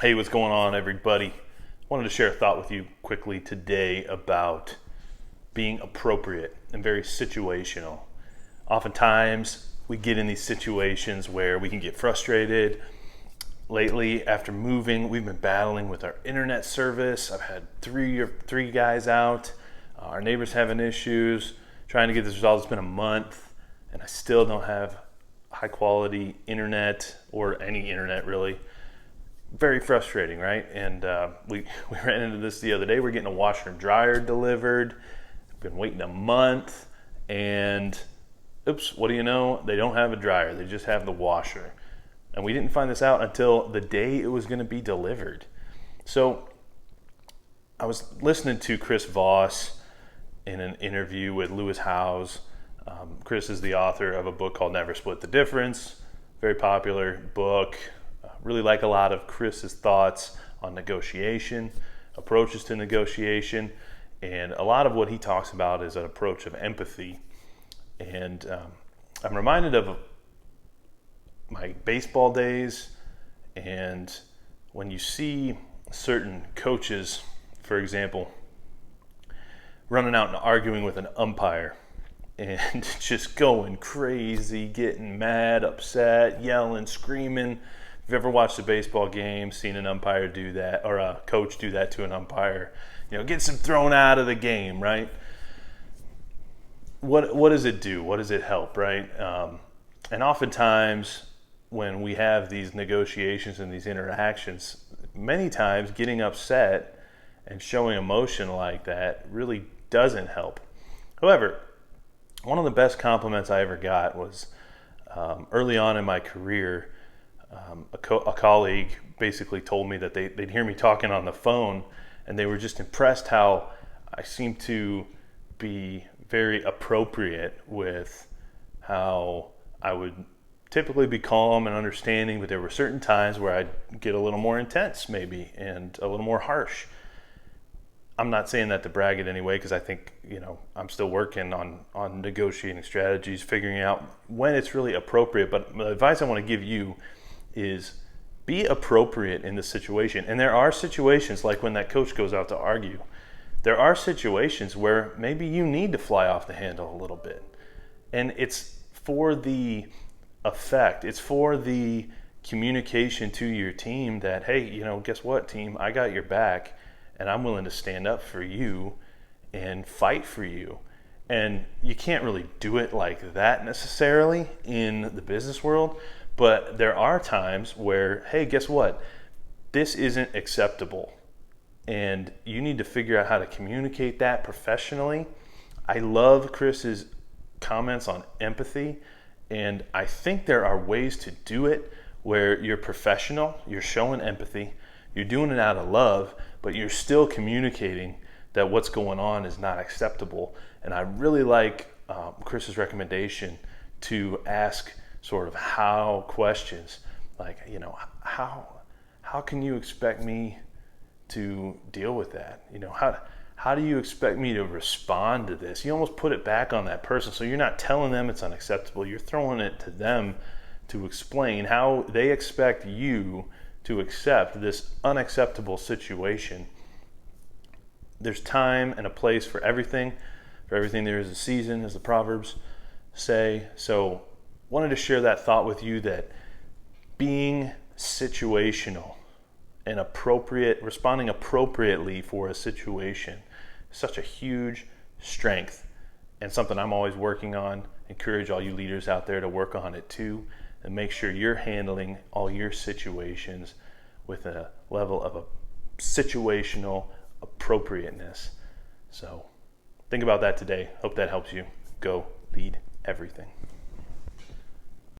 Hey, what's going on, everybody? Wanted to share a thought with you quickly today about being appropriate and very situational. Oftentimes, we get in these situations where we can get frustrated. Lately, after moving, we've been battling with our internet service. I've had three guys out. Our neighbors having issues, trying to get this resolved. It's been a month, and I still don't have high quality internet or any internet really. Very frustrating, right? And we ran into this the other day. We're getting a washer and dryer delivered. Been waiting a month, and oops, what do you know? They don't have a dryer. They just have the washer. And we didn't find this out until the day it was going to be delivered. So I was listening to Chris Voss in an interview with Lewis Howes. Chris is the author of a book called Never Split the Difference. Very popular book. Really like a lot of Chris's thoughts on negotiation, approaches to negotiation, and a lot of what he talks about is an approach of empathy. And I'm reminded of my baseball days, and when you see certain coaches, for example, running out and arguing with an umpire and just going crazy, getting mad, upset, yelling, screaming. If you've ever watched a baseball game, seen an umpire do that, or a coach do that to an umpire, gets him thrown out of the game, right? What does it do? What does it help, right? And oftentimes, when we have these negotiations and these interactions, many times getting upset and showing emotion like that really doesn't help. However, one of the best compliments I ever got was early on in my career. A colleague basically told me that they'd hear me talking on the phone, and they were just impressed how I seemed to be very appropriate with how I would typically be calm and understanding, but there were certain times where I'd get a little more intense maybe and a little more harsh. I'm not saying that to brag in any way, because I think, I'm still working on negotiating strategies, figuring out when it's really appropriate. But the advice I want to give you is be appropriate in the situation. And there are situations like when that coach goes out to argue. There are situations where maybe you need to fly off the handle a little bit. And it's for the effect. It's for the communication to your team that, hey, guess what, team? I got your back, and I'm willing to stand up for you and fight for you. And you can't really do it like that necessarily in the business world. But there are times where, hey, guess what? This isn't acceptable. And you need to figure out how to communicate that professionally. I love Chris's comments on empathy. And I think there are ways to do it where you're professional, you're showing empathy, you're doing it out of love, but you're still communicating that what's going on is not acceptable. And I really like Chris's recommendation to ask sort of how questions, like, how can you expect me to deal with that? How do you expect me to respond to this? You almost put it back on that person. So you're not telling them it's unacceptable. You're throwing it to them to explain how they expect you to accept this unacceptable situation. There's time and a place for everything. For everything there is a season, as the Proverbs say. So wanted to share that thought with you, that being situational and responding appropriately for a situation is such a huge strength, and something I'm always working on. Encourage all you leaders out there to work on it too, and make sure you're handling all your situations with a level of a situational appropriateness. So think about that today. Hope that helps you. Go lead everything.